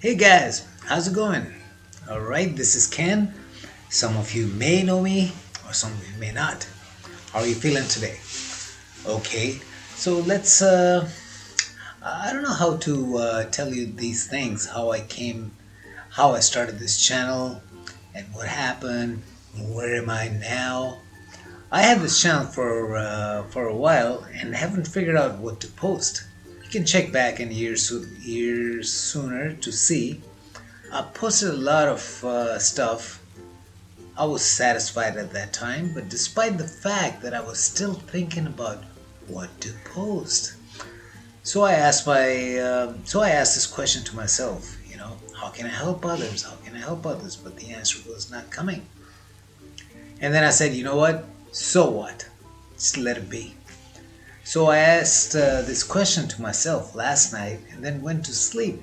Hey guys, how's it going? Alright, this is Ken. Some of you may know me, or some of you may not. How are you feeling today? Okay, so I don't know how to tell you these things, how I started this channel, and what happened, where am I now. I had this channel for a while and haven't figured out what to post. You can check back in years sooner to see. I posted a lot of stuff. I was satisfied at that time, but despite the fact that I was still thinking about what to post, so I asked this question to myself. How can I help others? How can I help others? But the answer was not coming. And then I said, you know what? So what? Just let it be. So I asked this question to myself last night and then went to sleep.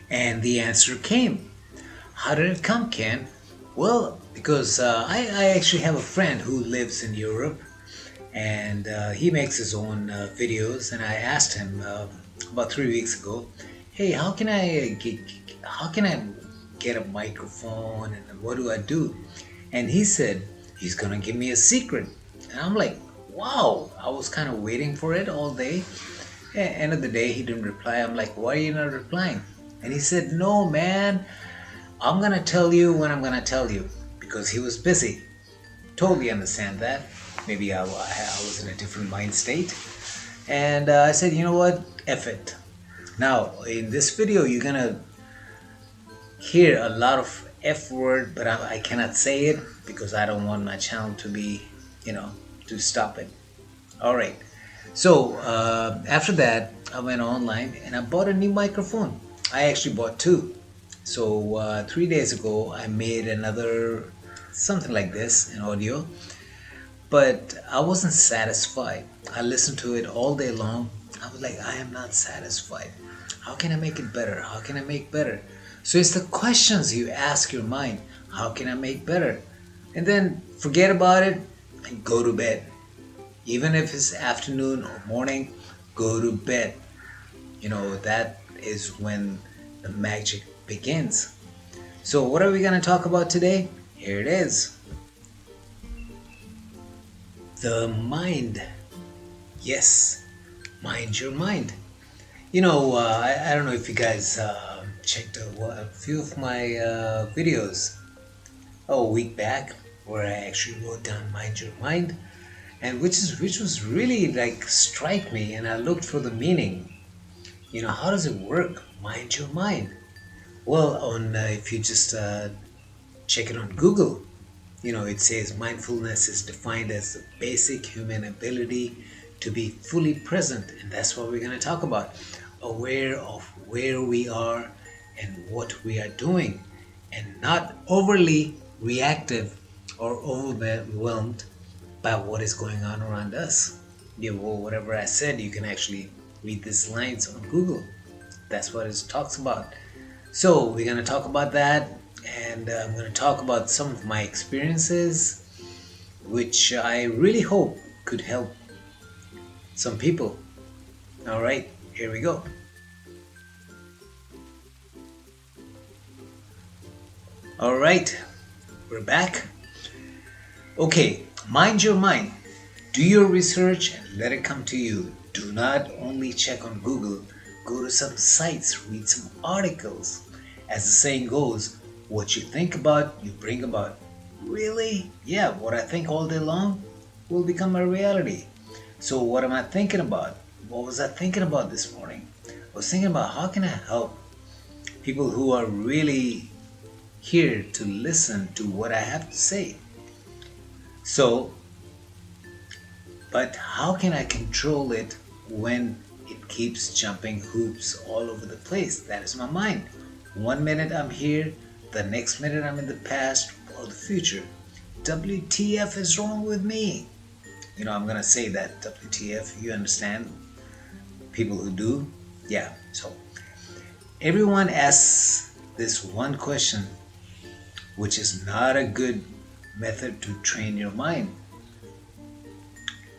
And the answer came. How did it come, Ken? Well, because I actually have a friend who lives in Europe, and he makes his own videos. And I asked him about 3 weeks ago, "Hey, how can I get a microphone, and what do I do?" And he said he's gonna give me a secret. And I'm like, wow! I was kind of waiting for it all day. End of the day, he didn't reply. I'm like, why are you not replying? And he said, no, man, I'm gonna tell you when I'm gonna tell you, because he was busy. Totally understand that. Maybe I was in a different mind state. And I said, you know what? F it. Now, in this video, you're gonna hear a lot of F word, but I cannot say it because I don't want my channel to be, to stop it. All right. So after that, I went online and I bought a new microphone. I actually bought two. So 3 days ago, I made another something like this in audio, but I wasn't satisfied. I listened to it all day long. I was like, I am not satisfied. How can I make it better? How can I make better? So it's the questions you ask your mind. How can I make better? And then forget about it and go to bed. Even if it's afternoon or morning, go to bed. That is when the magic begins. So what are we going to talk about today? Here it is. The mind. Yes, mind your mind. I don't know if you guys checked a few of my videos a week back, where I actually wrote down "mind your mind," and which was really like strike me, and I looked for the meaning. How does it work? Mind your mind. Well, on if you just check it on Google, it says mindfulness is defined as the basic human ability to be fully present, and that's what we're going to talk about. Aware of where we are and what we are doing, and not overly reactive or overwhelmed by what is going on around us. Well, whatever I said, you can actually read these lines on Google. That's what it talks about. So we're going to talk about that, and I'm going to talk about some of my experiences, which I really hope could help some people. All right, here we go. All right, we're back. Okay, mind your mind. Do your research and let it come to you. Do not only check on Google. Go to some sites, read some articles. As the saying goes, what you think about, you bring about. Really? Yeah, what I think all day long will become my reality. So what am I thinking about? What was I thinking about this morning? I was thinking about how can I help people who are really here to listen to what I have to say. But how can I control it when it keeps jumping hoops all over the place? That is my mind. 1 minute I'm here, the next minute I'm in the past or the future. WTF is wrong with me? I'm gonna say that, WTF, you understand? People who do, yeah. So everyone asks this one question, which is not a good method to train your mind.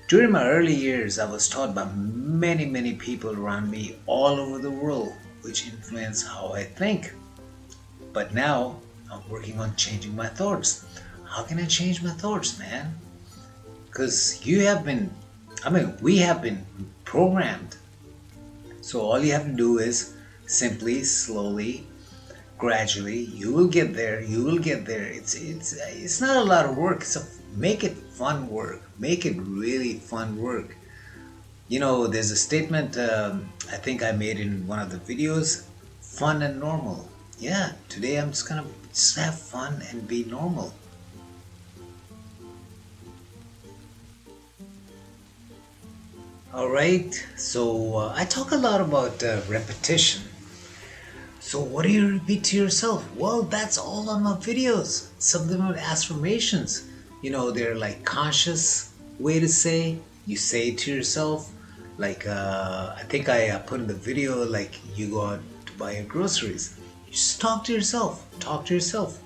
During my early years, I was taught by many, many people around me all over the world which influence how I think. But now I'm working on changing my thoughts. How can I change my thoughts, man? Because we have been programmed. So all you have to do is simply, slowly, gradually, you will get there. You will get there. It's not a lot of work. Make it fun work. Make it really fun work. There's a statement I think I made in one of the videos: fun and normal. Yeah, today I'm just gonna just have fun and be normal. All right. So I talk a lot about repetition. So what do you repeat to yourself? Well, that's all on my videos. Some of them are affirmations. They're like conscious way to say. You say it to yourself. Like I think I put in the video, like you go out to buy your groceries. You just talk to yourself. Talk to yourself.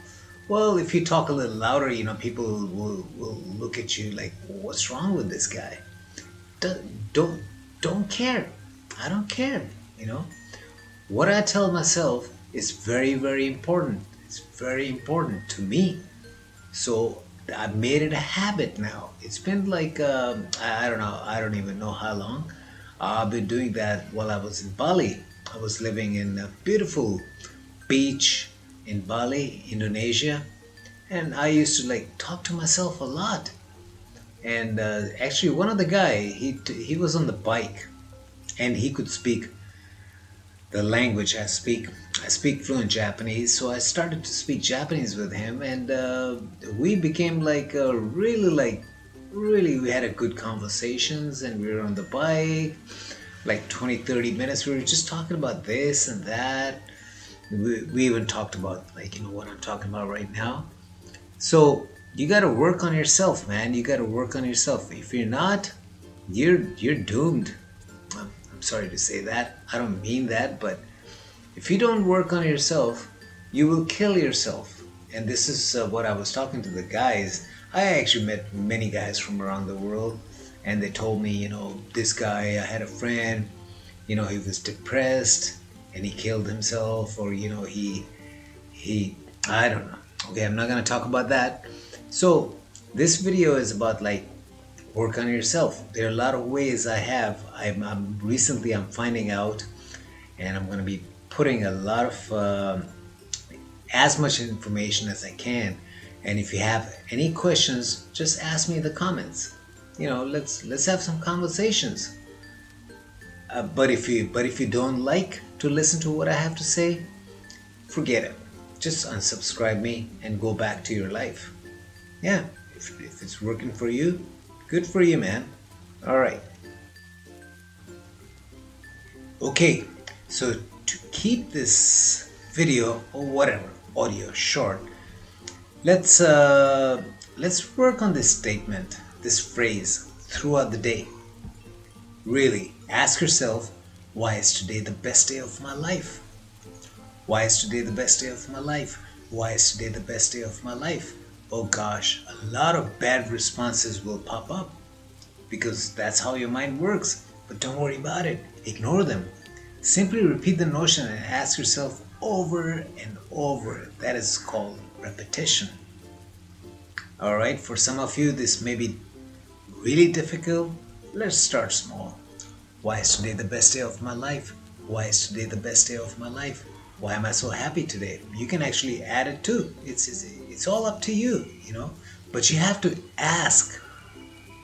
Well, if you talk a little louder, people will look at you like, what's wrong with this guy? Don't don't care. I don't care. What I tell myself is very, very important. It's very important to me. So I've made it a habit now. It's been like, I don't know, I don't even know how long. I've been doing that while I was in Bali. I was living in a beautiful beach in Bali, Indonesia. And I used to like talk to myself a lot. And actually, one of the guy, he was on the bike and he could speak the language I speak. I speak fluent Japanese, so I started to speak Japanese with him, and we became like really we had a good conversations, and we were on the bike like 20-30 minutes. We were just talking about this and that. We even talked about like what I'm talking about right now. So you got to work on yourself, man. You got to work on yourself. If you're not, you're doomed. I'm sorry to say that. I don't mean that, but if you don't work on yourself, you will kill yourself. And this is what I was talking to the guys. I actually met many guys from around the world, and they told me, this guy, I had a friend, he was depressed and he killed himself, or he I don't know. Okay, I'm not gonna talk about that. So this video is about like work on yourself. There are a lot of ways I have. I'm finding out, and I'm going to be putting a lot of as much information as I can. And if you have any questions, just ask me in the comments. Let's have some conversations. But if you don't like to listen to what I have to say, forget it. Just unsubscribe me and go back to your life. Yeah, if it's working for you, good for you, man. All right. Okay, so to keep this video or whatever audio short, let's work on this statement, this phrase throughout the day. Really, ask yourself, why is today the best day of my life? Why is today the best day of my life? Why is today the best day of my life? Oh gosh, a lot of bad responses will pop up because that's how your mind works. But don't worry about it. Ignore them. Simply repeat the notion and ask yourself over and over. That is called repetition. All right, for some of you, this may be really difficult. Let's start small. Why is today the best day of my life? Why is today the best day of my life? Why am I so happy today? You can actually add it too. It's all up to you, But you have to ask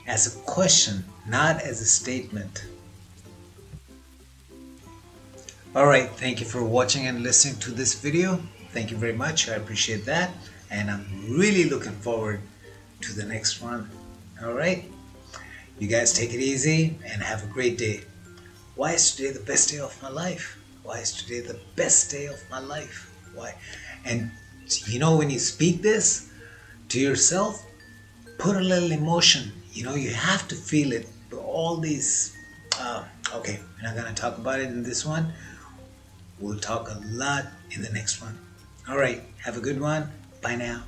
as a question, not as a statement. All right, thank you for watching and listening to this video. Thank you very much. I appreciate that. And I'm really looking forward to the next one. All right. You guys take it easy and have a great day. Why is today the best day of my life? Why is today the best day of my life? Why? And when you speak this to yourself, put a little emotion. You have to feel it. All these, okay, we're not going to talk about it in this one. We'll talk a lot in the next one. All right, have a good one. Bye now.